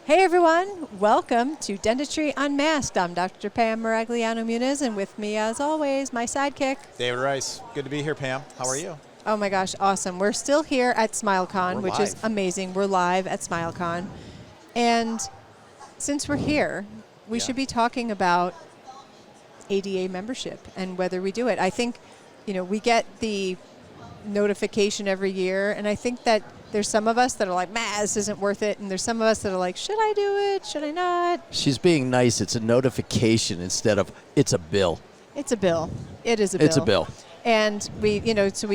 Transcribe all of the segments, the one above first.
Hey everyone, welcome to Dentistry Unmasked. I'm Dr. Pamela Maragliano-Muniz, and with me as always, my sidekick. David Rice. Good to be here, Pam. How are you? Oh my gosh, awesome. We're still here at SmileCon, which is live. amazing. We're live at SmileCon. And since we're here, we should be talking about ADA membership and whether we do it. I think, we get the notification every year, and I think that there's some of us that are like, this isn't worth it, and there's some of us that are like, should I do it? Should I not? She's being nice. It's a notification instead of it's a bill. It's a bill. It is a bill. It's a bill. And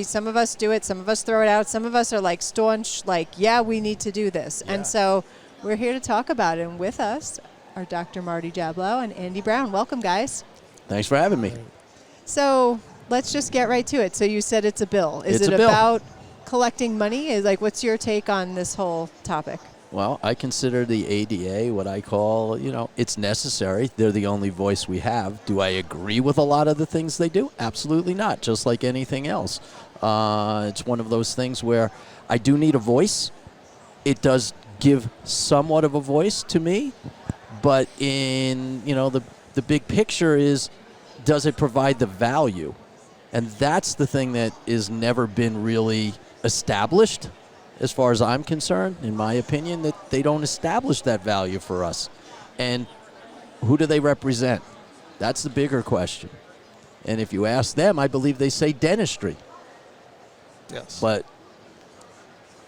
some of us do it, some of us throw it out, some of us are like staunch, like, yeah, we need to do this. Yeah. And so we're here to talk about it. And with us are Dr. Marty Jablow and Andy Brown. Welcome, guys. Thanks for having me. So let's just get right to it. So you said it's a bill. Is It's it a bill. about collecting money? What's your take on this whole topic? Well, I consider the ADA what I call, it's necessary. They're the only voice we have. Do I agree with a lot of the things they do? Absolutely not, just like anything else. It's one of those things where I do need a voice. It does give somewhat of a voice to me, but in, the big picture is, does it provide the value? And that's the thing that has never been really established, as far as I'm concerned, in my opinion, that they don't establish that value for us. And who do they represent? That's the bigger question. And if you ask them, I believe they say dentistry. Yes. But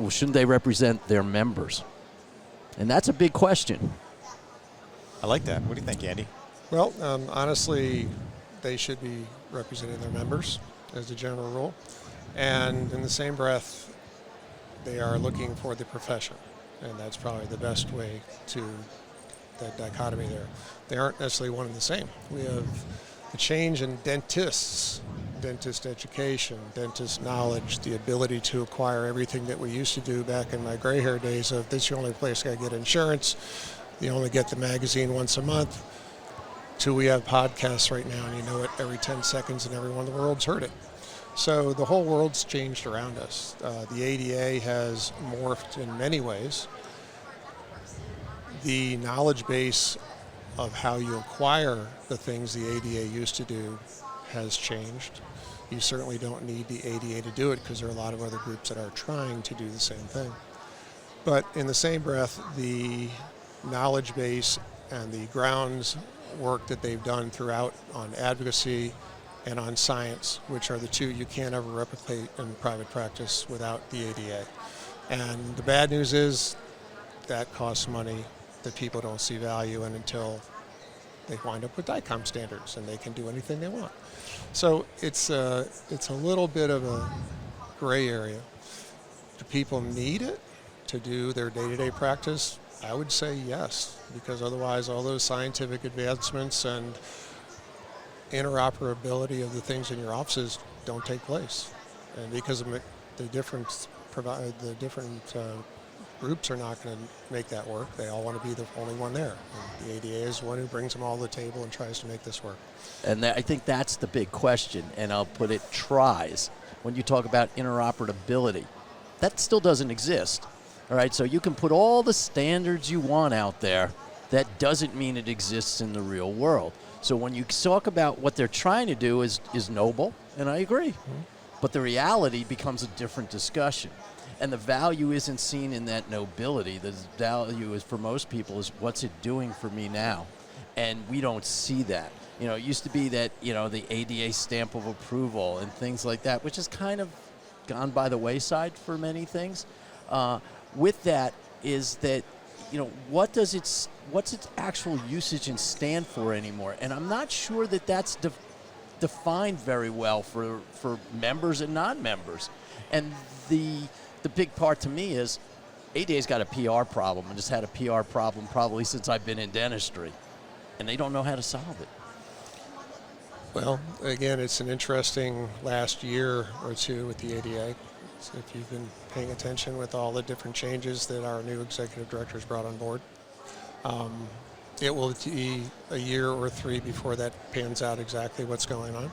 shouldn't they represent their members? And that's a big question. I like that. What do you think, Andy? Well, honestly, they should be representing their members as a general rule. And in the same breath, they are looking for the profession. And that's probably the best way to that dichotomy there. They aren't necessarily one and the same. We have the change in dentists, dentist education, dentist knowledge, the ability to acquire everything that we used to do back in my gray hair days of this is the only place I get insurance. You only get the magazine once a month. To we have podcasts right now, and you know it every 10 seconds, and everyone in the world's heard it. So the whole world's changed around us. The ADA has morphed in many ways. The knowledge base of how you acquire the things the ADA used to do has changed. You certainly don't need the ADA to do it because there are a lot of other groups that are trying to do the same thing. But in the same breath, the knowledge base and the grounds work that they've done throughout on advocacy and on science, which are the two you can't ever replicate in private practice without the ADA. And the bad news is that costs money that people don't see value in until they wind up with DICOM standards and they can do anything they want. So it's a little bit of a gray area. Do people need it to do their day-to-day practice? I would say yes, because otherwise all those scientific advancements and interoperability of the things in your offices don't take place. And because of the different groups are not going to make that work. They all want to be the only one there. And the ADA is one who brings them all to the table and tries to make this work. And I think that's the big question, and I'll put it tries. When you talk about interoperability, that still doesn't exist. All right, so you can put all the standards you want out there. That doesn't mean it exists in the real world. So when you talk about what they're trying to do is noble, and I agree. Mm-hmm. But the reality becomes a different discussion. And the value isn't seen in that nobility. The value is, for most people, is what's it doing for me now? And we don't see that. It used to be that, the ADA stamp of approval and things like that, which has kind of gone by the wayside for many things. With that is that, what's its actual usage and stand for anymore? And I'm not sure that that's defined very well for members and non-members. And the big part to me is ADA's got a PR problem and has had a PR problem probably since I've been in dentistry. And they don't know how to solve it. Well, again, it's an interesting last year or two with the ADA. So if you've been paying attention with all the different changes that our new executive director's brought on board, it will be a year or three before that pans out exactly what's going on.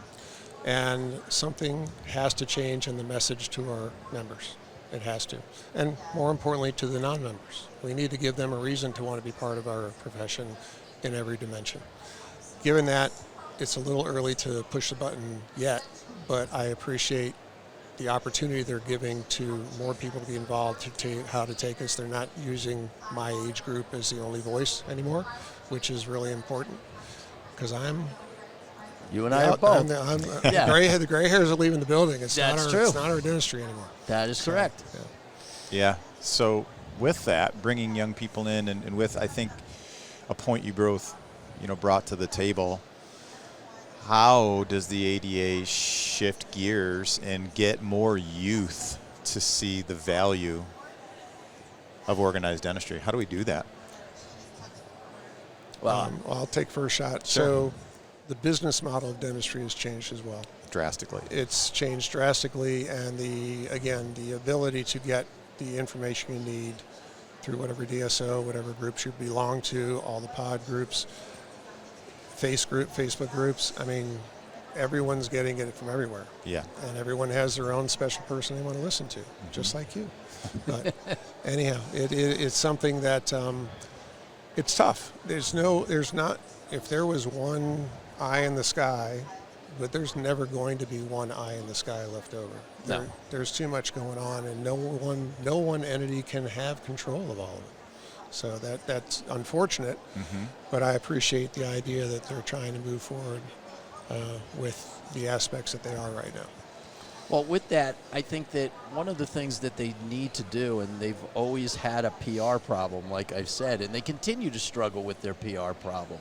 And something has to change in the message to our members. It has to. And more importantly, to the non-members. We need to give them a reason to want to be part of our profession in every dimension. Given that, it's a little early to push the button yet, but I appreciate the opportunity they're giving to more people to be involved to how to take us. They're not using my age group as the only voice anymore, which is really important because you and I are both. The gray hairs are leaving the building. It's true. It's not our dentistry anymore. That is correct. Yeah. So with that, bringing young people in, and with, I think, a point you both, brought to the table, how does the ADA shift gears and get more youth to see the value of organized dentistry? How do we do that? Well, I'll take first shot. Sure. So the business model of dentistry has changed as well. Drastically. It's changed drastically, and the ability to get the information you need through whatever DSO, whatever groups you belong to, all the pod groups, Facebook groups. I mean, everyone's getting it from everywhere. Yeah. And everyone has their own special person they want to listen to, just like you. But anyhow, it's something that it's tough. If there was one eye in the sky, but there's never going to be one eye in the sky left over. No. There's too much going on, and no one entity can have control of all of it. So that's unfortunate, but I appreciate the idea that they're trying to move forward with the aspects that they are right now. Well, with that, I think that one of the things that they need to do, and they've always had a PR problem, like I've said, and they continue to struggle with their PR problem.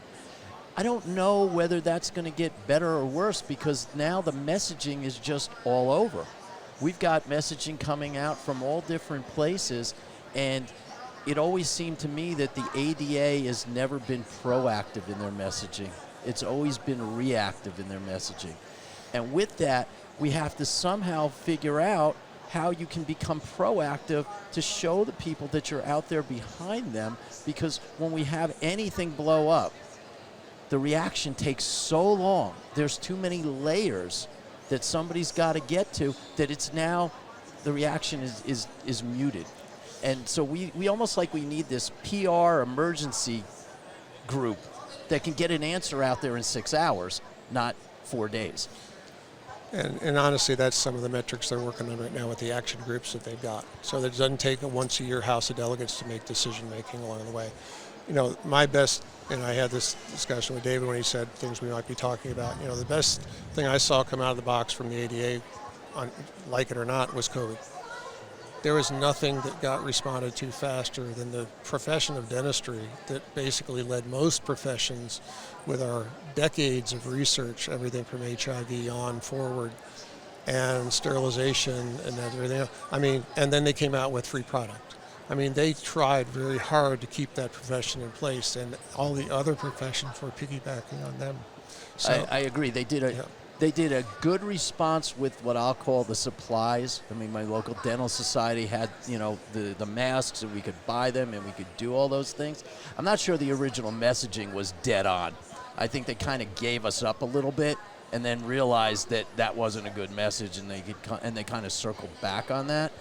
I don't know whether that's going to get better or worse because now the messaging is just all over. We've got messaging coming out from all different places, and it always seemed to me that the ADA has never been proactive in their messaging. It's always been reactive in their messaging. And with that, we have to somehow figure out how you can become proactive to show the people that you're out there behind them, because when we have anything blow up, the reaction takes so long. There's too many layers that somebody's got to get to that it's now the reaction is muted. And so we almost like we need this PR emergency group that can get an answer out there in 6 hours, not 4 days. And honestly, that's some of the metrics they're working on right now with the action groups that they've got. So that it doesn't take a once-a-year House of Delegates to make decision-making along the way. My best, and I had this discussion with David when he said things we might be talking about. The best thing I saw come out of the box from the ADA, like it or not, was COVID. There was nothing that got responded to faster than the profession of dentistry that basically led most professions with our decades of research, everything from HIV on forward, and sterilization and everything. And then they came out with free product. They tried very hard to keep that profession in place, and all the other professions were piggybacking on them. So, I agree. They did a good response with what I'll call the supplies. My local dental society had, the masks, and we could buy them, and we could do all those things. I'm not sure the original messaging was dead on. I think they kind of gave us up a little bit, and then realized that that wasn't a good message, and they kind of circled back on that.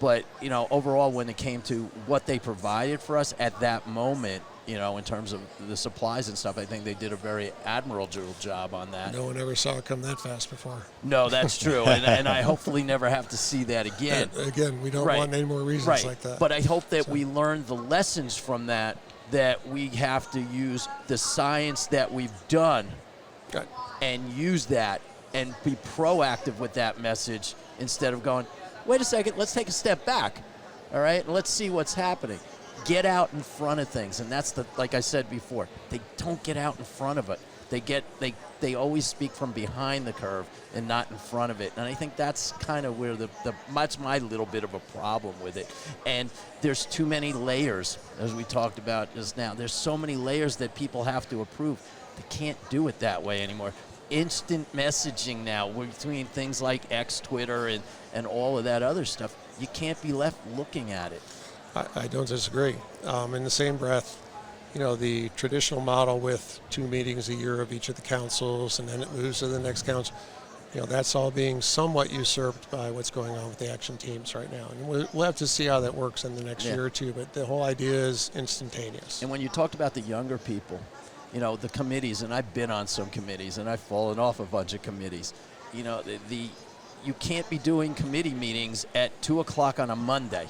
But, overall, when it came to what they provided for us at that moment, in terms of the supplies and stuff, I think they did a very admirable job on that. No one ever saw it come that fast before. No, that's true. and I hopefully never have to see that again. Again, we don't want any more reasons like that. But I hope that we learn the lessons from that we have to use the science that we've done and use that and be proactive with that message instead of going, wait a second, let's take a step back, all right, and let's see what's happening. Get out in front of things, and that's like I said before, they don't get out in front of it. They always speak from behind the curve and not in front of it, and I think that's kind of where that's my little bit of a problem with it. And there's too many layers, as we talked about just now. There's so many layers that people have to approve. They can't do it that way anymore. Instant messaging now between things like X, Twitter, and all of that other stuff. You can't be left looking at it. I don't disagree. In the same breath, the traditional model with 2 meetings a year of each of the councils, and then it moves to the next council. that's all being somewhat usurped by what's going on with the action teams right now. And we'll have to see how that works in the next year or two, but the whole idea is instantaneous. And when you talked about the younger people, the committees, and I've been on some committees, and I've fallen off a bunch of committees. You can't be doing committee meetings at 2 o'clock on a Monday.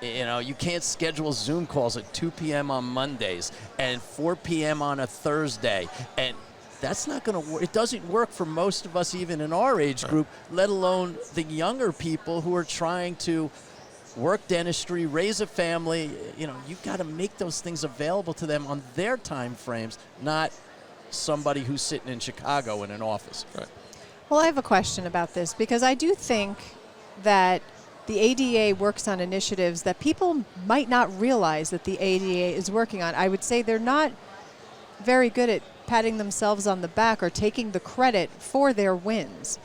You can't schedule Zoom calls at 2 p.m. on Mondays and 4 p.m. on a Thursday. And that's not going to work. It doesn't work for most of us, even in our age group, let alone the younger people who are trying to work dentistry, raise a family. You've got to make those things available to them on their time frames, not somebody who's sitting in Chicago in an office. Right. Well, I have a question about this because I do think that the ADA works on initiatives that people might not realize that the ADA is working on. I would say they're not very good at patting themselves on the back or taking the credit for their wins.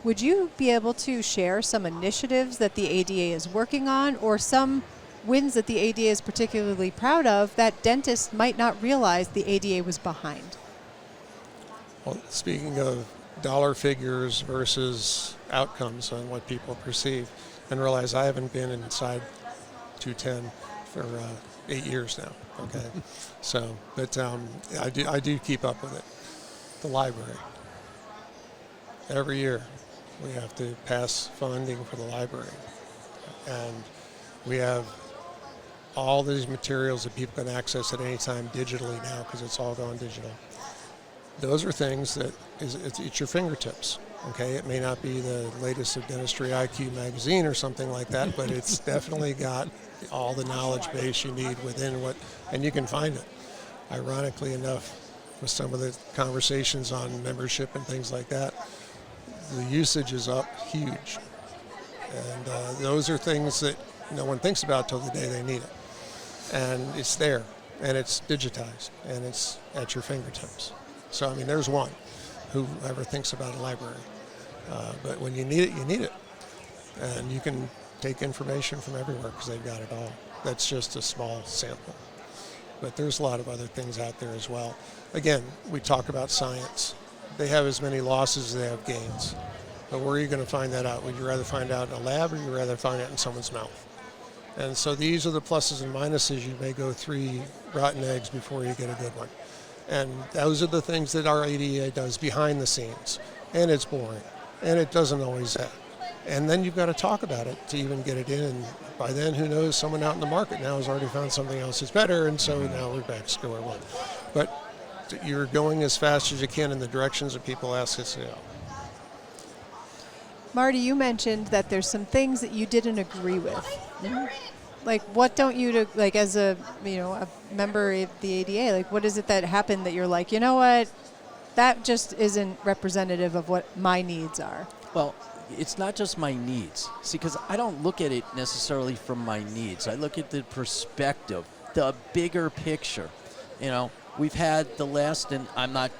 Would you be able to share some initiatives that the ADA is working on or some wins that the ADA is particularly proud of that dentists might not realize the ADA was behind? Well, speaking of dollar figures versus outcomes on what people perceive, and realize I haven't been inside 210 for 8 years now. Okay, so but I do keep up with it. The library. Every year, we have to pass funding for the library, and we have all these materials that people can access at any time digitally now because it's all gone digital. Those are things that it's your fingertips. Okay, it may not be the latest of Dentistry IQ magazine or something like that, but it's definitely got all the knowledge base you need within and you can find it. Ironically enough, with some of the conversations on membership and things like that, the usage is up huge. And those are things that no one thinks about till the day they need it. And it's there, and it's digitized, and it's at your fingertips. So, there's one. Whoever thinks about a library. But when you need it, you need it. And you can take information from everywhere because they've got it all. That's just a small sample. But there's a lot of other things out there as well. Again, we talk about science. They have as many losses as they have gains. But where are you going to find that out? Would you rather find out in a lab or would you rather find it in someone's mouth? And so these are the pluses and minuses. You may go 3 rotten eggs before you get a good one. And those are the things that our ADA does behind the scenes. And it's boring. And it doesn't always happen. And then you've got to talk about it to even get it in. And by then, who knows, someone out in the market now has already found something else that's better. And so now we're back to square one. But you're going as fast as you can in the directions that people ask us to go. Marty, you mentioned that there's some things that you didn't agree with. Mm-hmm. Like, what don't you, like, as a member of the ADA, like, what is it that happened that you're like, you know what, that just isn't representative of what my needs are? Well, it's not just my needs. See, because I don't look at it necessarily from my needs. I look at the perspective, the bigger picture. We've had the last, and I'm not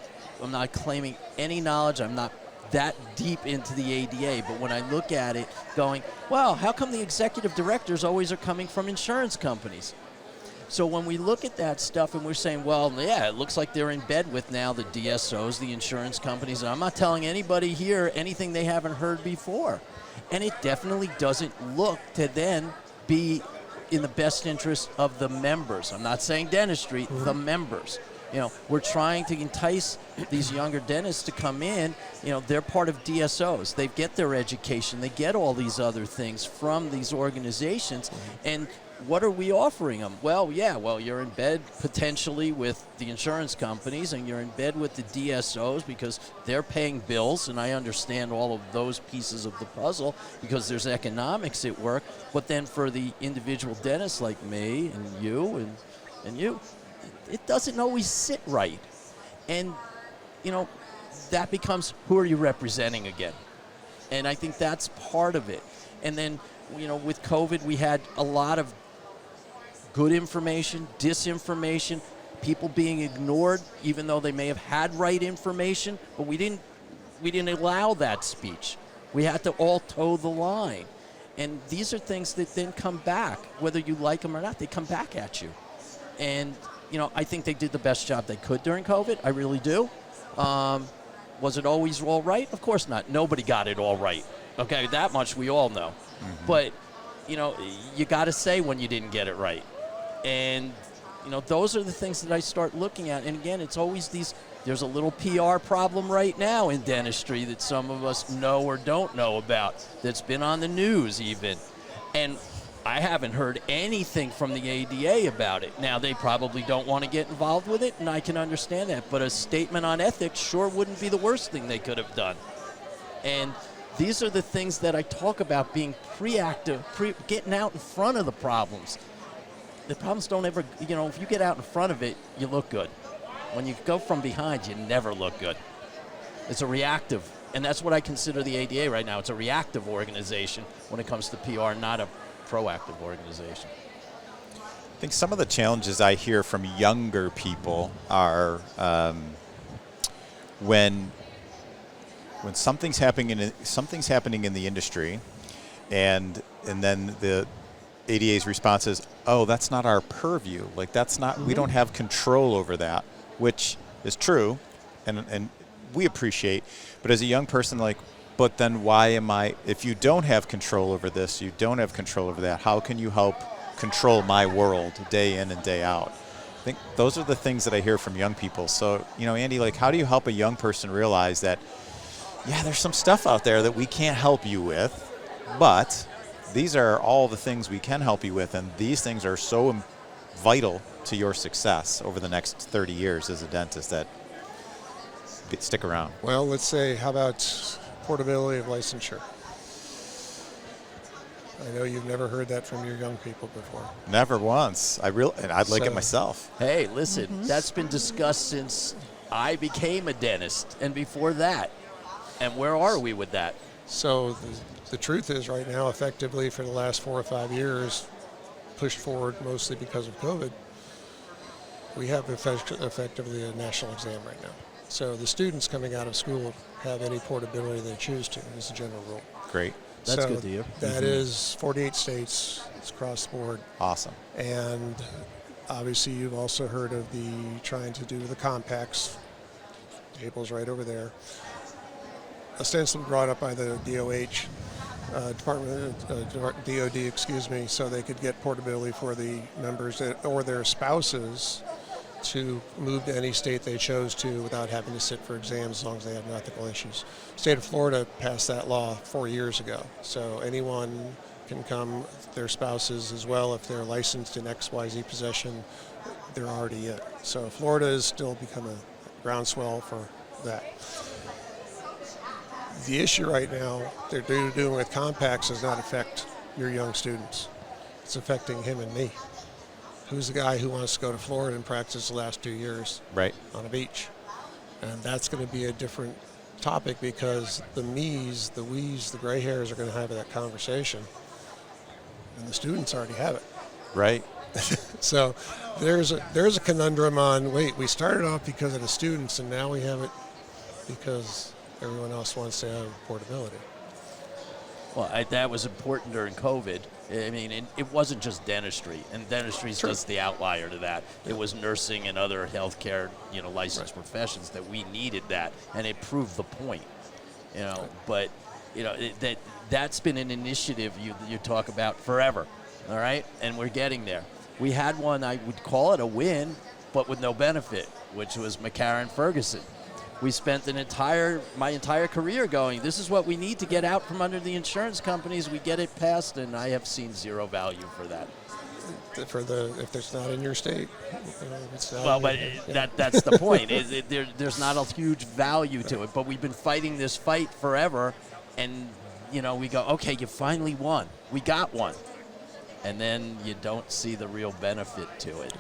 claiming any knowledge. I'm not that deep into the ADA, but when I look at it going, well, how come the executive directors always are coming from insurance companies? So when we look at that stuff and we're saying, well, yeah, it looks like they're in bed with now the DSOs, the insurance companies, and I'm not telling anybody here anything they haven't heard before. And it definitely doesn't look to then be in the best interest of the members. I'm not saying dentistry, the members. We're trying to entice these younger dentists to come in. They're part of DSOs. They get their education. They get all these other things from these organizations. And what are we offering them? Well, you're in bed potentially with the insurance companies, and you're in bed with the DSOs because they're paying bills, and I understand all of those pieces of the puzzle because there's economics at work. But then for the individual dentists like me and you and you, it doesn't always sit right. And, that becomes, who are you representing again? And I think that's part of it. And then, with COVID, we had a lot of good information, disinformation, people being ignored, even though they may have had right information, but we didn't allow that speech. We had to all toe the line. And these are things that then come back, whether you like them or not, they come back at you. And I think they did the best job they could during COVID. I really do. Was it always all right? Of course not. Nobody got it all right. Okay, that much we all know. But, you got to say when you didn't get it right. And, those are the things that I start looking at. And again, it's always there's a little PR problem right now in dentistry that some of us know or don't know about, that's been on the news even. And I haven't heard anything from the ADA about it. Now, they probably don't want to get involved with it, and I can understand that. But a statement on ethics sure wouldn't be the worst thing they could have done. And these are the things that I talk about, being proactive, getting out in front of the problems. The problems don't ever, if you get out in front of it, you look good. When you go from behind, you never look good. It's a reactive, and that's what I consider the ADA right now. It's a reactive organization when it comes to PR, not a proactive organization. I think some of the challenges I hear from younger people are when something's happening in the industry, and then the ADA's response is, "Oh, that's not our purview. Like that's not we don't have control over that," which is true, and we appreciate. But as a young person, but then why am I? If you don't have control over this, you don't have control over that. How can you help control my world day in and day out? I think those are the things that I hear from young people. So, Andy, how do you help a young person realize that, yeah, there's some stuff out there that we can't help you with, but these are all the things we can help you with, and these things are so vital to your success over the next 30 years as a dentist that stick around. Well, let's say, how about portability of licensure? I know you've never heard that from your young people before. Never once. And I'd like it myself. Hey, listen, that's been discussed since I became a dentist and before that. And where are we with that? So the truth is right now, effectively for the last 4 or 5 years, pushed forward mostly because of COVID, we have effectively a national exam right now. So the students coming out of school have any portability they choose to, is the general rule. Great. That's good to hear. That is 48 states. It's across the board. Awesome. And obviously you've also heard of the trying to do the compacts. Table's right over there. Ostensibly brought up by the DOH, DOD, excuse me, so they could get portability for the members or their spouses to move to any state they chose to without having to sit for exams as long as they had no ethical issues. State of Florida passed that law 4 years ago. So anyone can come, their spouses as well, if they're licensed in XYZ possession, they're already in. So Florida has still become a groundswell for that. The issue right now they're doing with compacts does not affect your young students. It's affecting him and me. Who's the guy who wants to go to Florida and practice the last 2 years on a beach? And that's going to be a different topic because the me's, the we's, the gray hairs are going to have that conversation. And the students already have it. Right. So there's a conundrum on, wait, we started off because of the students and now we have it because everyone else wants to have portability. Well, that was important during COVID. I mean, it wasn't just dentistry, and dentistry is just the outlier to that. It was nursing and other healthcare, licensed professions that we needed that, and it proved the point. But that's been an initiative you talk about forever, all right? And we're getting there. We had one, I would call it a win, but with no benefit, which was McCarran-Ferguson. We spent my entire career going, this is what we need to get out from under the insurance companies. We get it passed, and I have seen zero value for that. If it's not in your state, it's not. Well, but that's the point. There's not a huge value to it. But we've been fighting this fight forever, and we go, okay, you finally won. We got one, and then you don't see the real benefit to it,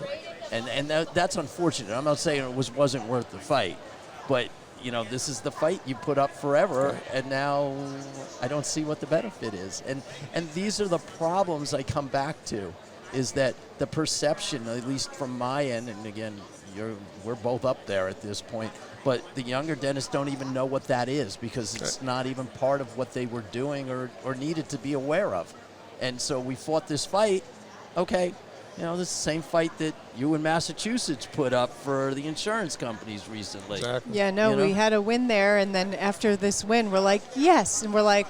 and that's unfortunate. I'm not saying it wasn't worth the fight. But, this is the fight you put up forever, and now I don't see what the benefit is. And these are the problems I come back to, is that the perception, at least from my end, and again, we're both up there at this point, but the younger dentists don't even know what that is because it's not even part of what they were doing or needed to be aware of. And so we fought this fight. Okay, You know, this is the same fight that you in Massachusetts put up for the insurance companies recently. Exactly. Yeah, no, You know? we had a win there, and then after this win, we're like, yes, and we're like,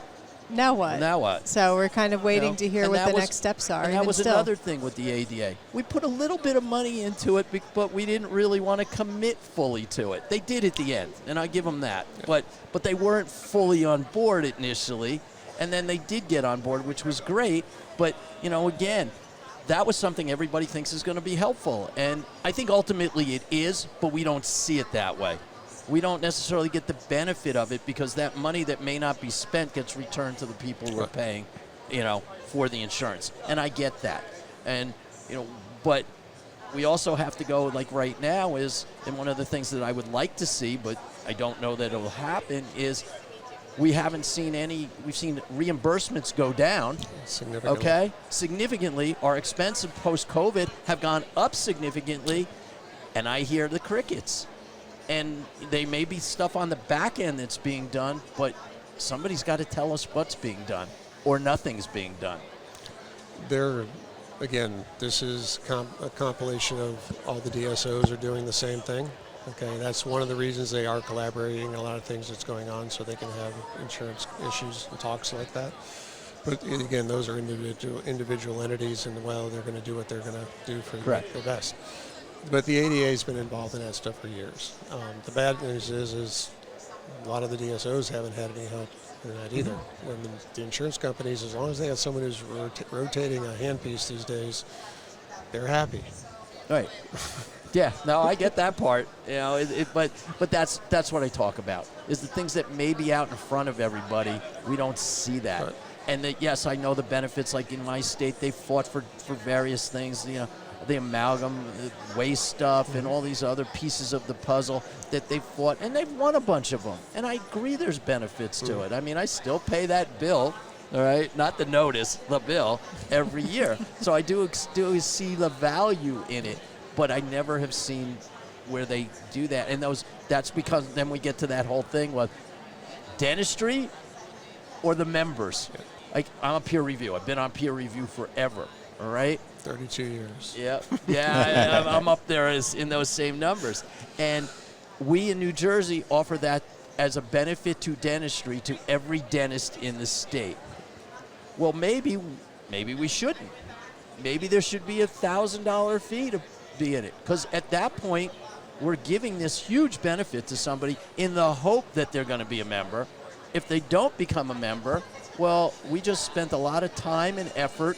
now what? Now what? So we're kind of waiting to hear And what that the was- next steps are. And that even was still. another thing with the ADA. We put a little bit of money into it, but we didn't really want to commit fully to it. They did at the end, and I give them that. Yeah. But they weren't fully on board initially, and then they did get on board, which was great. But, you know, again, that was something everybody thinks is going to be helpful. And I think ultimately it is, but we don't see it that way. We don't necessarily get the benefit of it because that money that may not be spent gets returned to the people who are paying, you know, for the insurance. And I get that. And, you know, but we also have to go, like right now is, and one of the things that I would like to see, but I don't know that it will happen, is we haven't seen any, we've seen reimbursements go down. Significantly. Okay? Significantly. Our expenses post-COVID have gone up significantly, and I hear the crickets. And they may be stuff on the back end that's being done, but somebody's got to tell us what's being done, or nothing's being done. Again, this is a compilation of all the DSOs are doing the same thing. Okay, that's one of the reasons they are collaborating a lot of things that's going on so they can have insurance issues and talks like that. But again, those are individual entities, and well, they're going to do what they're going to do for the best. But the ADA has been involved in that stuff for years. The bad news is a lot of the DSOs haven't had any help in that either. When the insurance companies, as long as they have someone who's rotating a handpiece these days, they're happy. Right. Yeah, no, I get that part. You know, but that's what I talk about, is the things that may be out in front of everybody, we don't see that. Right. And that, yes, I know the benefits, like in my state, they fought for various things, you know, the amalgam waste stuff and all these other pieces of the puzzle that they fought, and they've won a bunch of them. And I agree there's benefits to it. I mean, I still pay that bill, all right, not the notice, the bill, every year. So I do see the value in it, but I never have seen where they do that. And that's because then we get to that whole thing with dentistry or the members. Yeah. Like, I'm a peer review. I've been on peer review forever, all right? 32 years. Yeah, I'm up there in those same numbers. And we in New Jersey offer that as a benefit to dentistry to every dentist in the state. Well, maybe we shouldn't. Maybe there should be $1,000 fee to be in it. Because at that point, we're giving this huge benefit to somebody in the hope that they're going to be a member. If they don't become a member, well, we just spent a lot of time and effort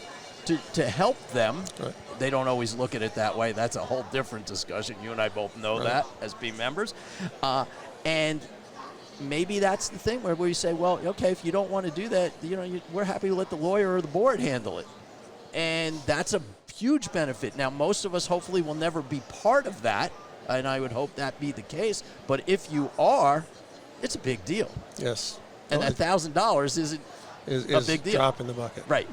to help them. Right. They don't always look at it that way. That's a whole different discussion. You and I both know that as being members. And maybe that's the thing where we say, well, okay, if you don't want to do that, you know, we're happy to let the lawyer or the board handle it. And that's a huge benefit. Now, most of us hopefully will never be part of that, and I would hope that be the case. But if you are, it's a big deal. Yes. And that $1,000 isn't a big deal. Drop in the bucket. Right.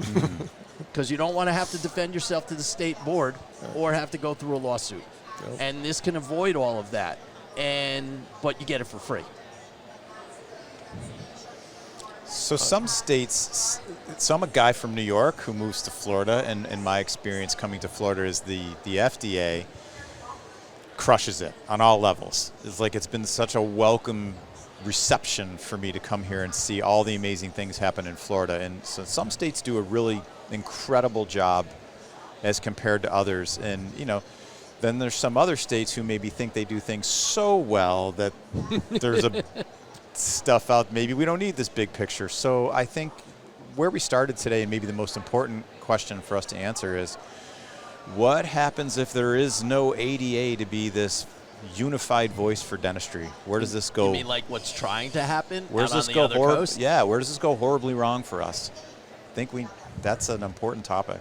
Because you don't want to have to defend yourself to the state board or have to go through a lawsuit. Nope. And this can avoid all of that. But you get it for free. So some states, a guy from New York who moves to Florida, and in my experience coming to Florida is the FDA crushes it on all levels. It's like it's been such a welcome reception for me to come here and see all the amazing things happen in Florida. And so some states do a really incredible job as compared to others. And, you know, then there's some other states who maybe think they do things so well that there's a stuff out, maybe we don't need this big picture. So I think where we started today, and maybe the most important question for us to answer is, what happens if there is no ADA to be this unified voice for dentistry? Where does this go? You mean like what's trying to happen Where does out this on the go other coast? Yeah, where does this go horribly wrong for us? I think that's an important topic.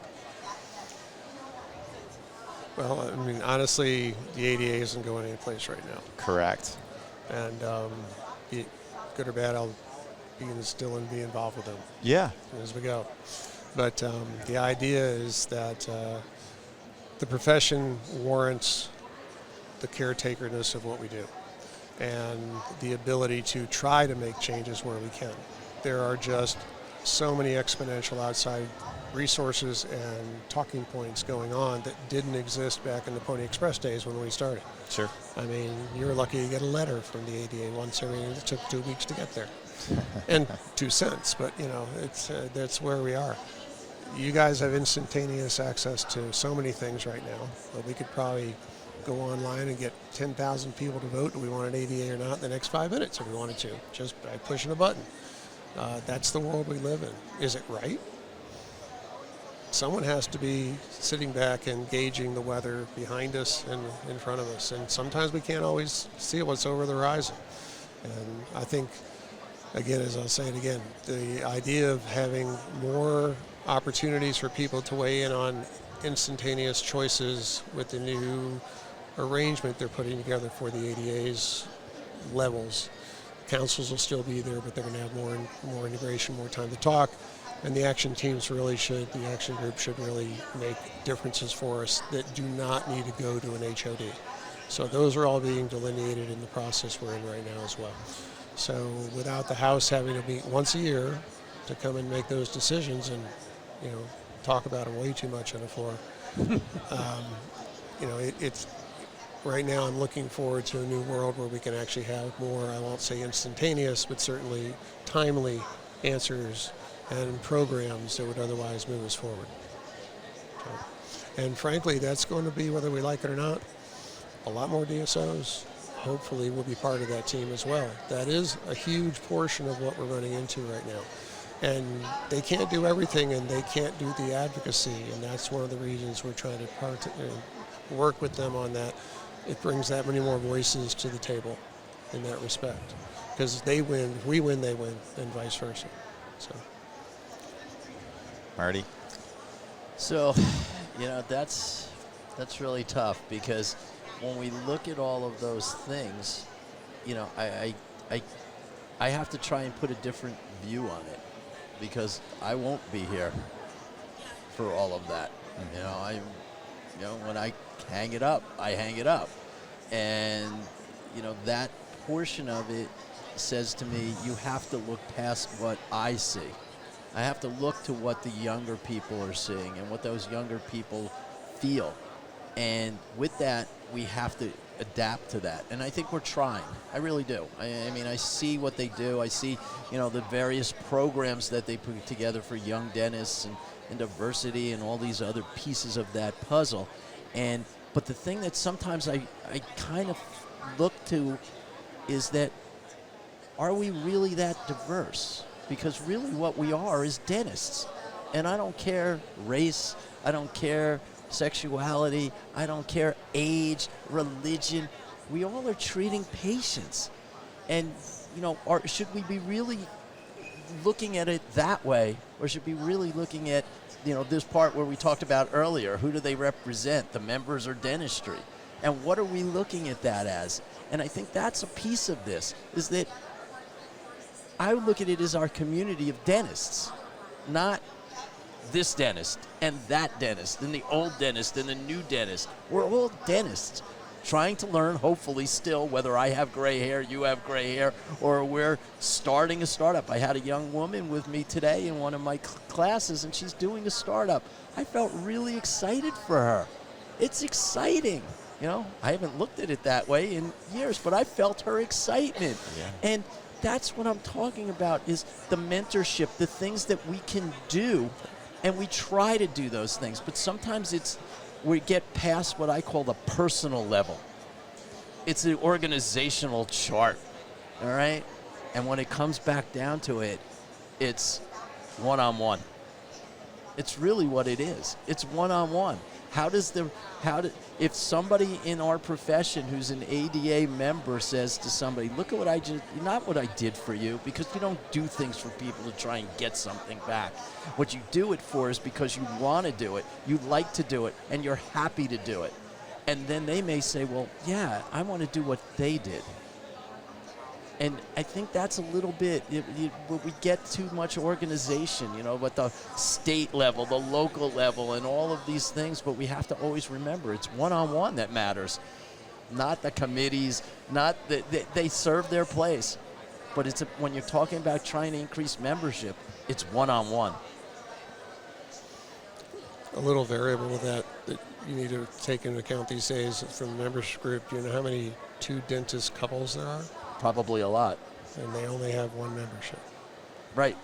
Well, I mean, honestly, the ADA isn't going anyplace right now. Correct. And good or bad, I'll be involved with them Yeah. as we go. But the idea is that the profession warrants the caretakerness of what we do and the ability to try to make changes where we can. There are just so many exponential outside resources and talking points going on that didn't exist back in the Pony Express days when we started. Sure. I mean, you're lucky to get a letter from the ADA once every, it took 2 weeks to get there. And 2 cents, but you know, it's that's where we are. You guys have instantaneous access to so many things right now, but we could probably go online and get 10,000 people to vote, do we want an ADA or not, in the next 5 minutes if we wanted to, just by pushing a button. That's the world we live in. Is it right? Someone has to be sitting back and gauging the weather behind us and in front of us. And sometimes we can't always see what's over the horizon. And I think, again, as I'll say it again, the idea of having more opportunities for people to weigh in on instantaneous choices with the new arrangement they're putting together for the ADA's levels. Councils will still be there, but they're going to have more integration, more time to talk. And the action teams really should, the action group should really make differences for us that do not need to go to an HOD. So those are all being delineated in the process we're in right now as well. So without the House having to meet once a year to come and make those decisions and, you know, talk about them way too much on the floor, you know, it's right now I'm looking forward to a new world where we can actually have more, I won't say instantaneous, but certainly timely answers and programs that would otherwise move us forward. So, and frankly, that's going to be, whether we like it or not, a lot more DSOs hopefully will be part of that team as well. That is a huge portion of what we're running into right now. And they can't do everything, and they can't do the advocacy, and that's one of the reasons we're trying to work with them on that. It brings that many more voices to the table in that respect. Because they win, we win, they win, and vice versa. So. Marty? So, you know, that's really tough, because when we look at all of those things, you know, I have to try and put a different view on it, because I won't be here for all of that. Mm-hmm. You know, when I hang it up, I hang it up. And, you know, that portion of it says to me, you have to look past what I see. I have to look to what the younger people are seeing and what those younger people feel. And with that, we have to adapt to that. And I think we're trying. I really do. I mean, I see what they do. I see, you know, the various programs that they put together for young dentists and diversity and all these other pieces of that puzzle. But the thing that sometimes I kind of look to is that, are we really that diverse? Because really what we are is dentists. And I don't care race, I don't care sexuality, I don't care age, religion. We all are treating patients. And, you know, should we be really looking at it that way, or should we be really looking at, you know, this part where we talked about earlier, who do they represent, the members or dentistry? And what are we looking at that as? And I think that's a piece of this, is that I would look at it as our community of dentists, not this dentist and that dentist and the old dentist and the new dentist. We're all dentists trying to learn, hopefully still, whether I have gray hair, you have gray hair, or we're starting a startup. I had a young woman with me today in one of my classes, and she's doing a startup. I felt really excited for her. It's exciting. You know, I haven't looked at it that way in years, but I felt her excitement. Yeah. And that's what I'm talking about, is the mentorship, the things that we can do, and we try to do those things. But sometimes we get past what I call the personal level. It's the organizational chart, all right? And when it comes back down to it, it's one-on-one. It's really what it is. It's one-on-one. If somebody in our profession who's an ADA member says to somebody, look at what I just, not what I did for you, because you don't do things for people to try and get something back. What you do it for is because you want to do it, you like to do it, and you're happy to do it. And then they may say, well, yeah, I want to do what they did. And I think that's a little bit, we get too much organization, you know, at the state level, the local level, and all of these things. But we have to always remember it's one-on-one that matters, not the committees, not that they serve their place. But when you're talking about trying to increase membership, it's one-on-one. A little variable with that you need to take into account these days from the membership group. Do you know how many 2 dentist couples there are? Probably a lot. And they only have 1 membership. Right.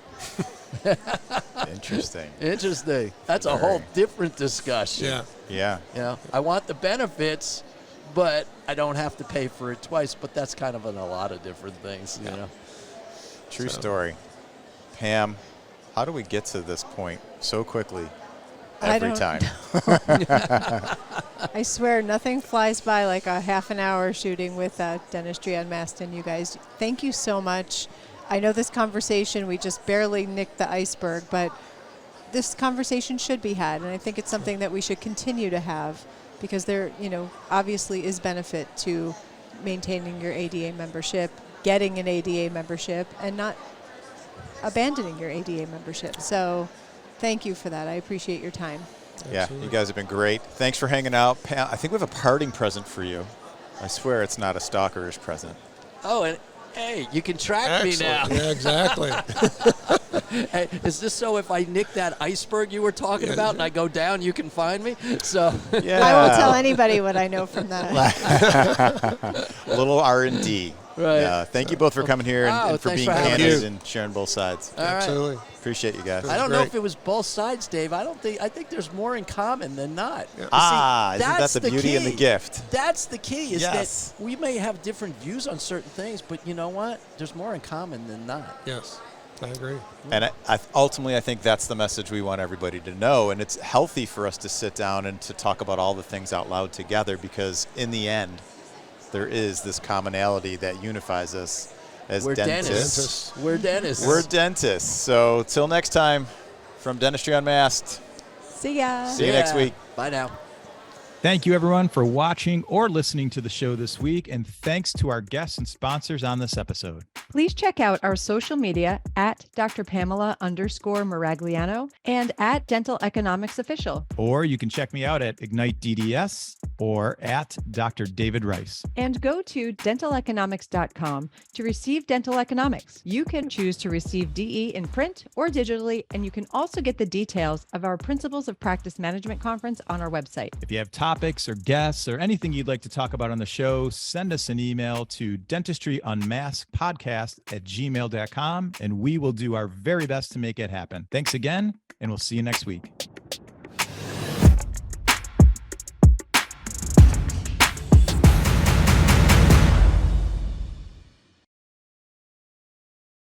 Interesting. Interesting. That's a whole different discussion. Yeah. Yeah. You know, I want the benefits, but I don't have to pay for it twice. But that's kind of in a lot of different things, you know. True story. Pam, how do we get to this point so quickly every time? I swear nothing flies by like a half an hour shooting with Dentistry Unmasked, and you guys, thank you so much. I know this conversation, we just barely nicked the iceberg, but this conversation should be had, and I think it's something that we should continue to have, because there, obviously is benefit to maintaining your ADA membership, getting an ADA membership, and not abandoning your ADA membership. So thank you for that. I appreciate your time. Yeah, Absolutely. you guys have been great. Thanks for hanging out. Pam, I think we have a parting present for you. I swear it's not a stalkerish present. Oh, and hey, you can track me now. Excellent. Yeah, exactly. Hey, is this so if I nick that iceberg you were talking about and I go down, you can find me? So Yeah. I won't tell anybody what I know from that. A little R&D. Right. Thank you both for coming here Wow, and for thanks being for having candid me. and sharing both sides. All right. Absolutely. Appreciate you guys. I don't know great. if it was both sides, Dave. I think there's more in common than not. Yeah. You Ah, see, isn't that that's the beauty and the key. gift? That's the key, is Yes. that we may have different views on certain things, but you know what? There's more in common than not. Yes, I agree. And ultimately, I think that's the message we want everybody to know. And it's healthy for us to sit down and to talk about all the things out loud together, because in the end, there is this commonality that unifies us as We're dentists. We're dentists. We're dentists. So till next time, from Dentistry Unmasked, See ya. see you next week. Bye now. Thank you, everyone, for watching or listening to the show this week. And thanks to our guests and sponsors on this episode. Please check out our social media at Dr. Pamela_Maragliano and at Dental Economics Official. Or you can check me out at Ignite DDS or at Dr. David Rice. And go to dentaleconomics.com to receive dental economics. You can choose to receive DE in print or digitally, and you can also get the details of our Principles of Practice Management Conference on our website. If you have topics or guests or anything you'd like to talk about on the show, send us an email to dentistryunmaskedpodcast@gmail.com, and we will do our very best to make it happen. Thanks again, and we'll see you next week.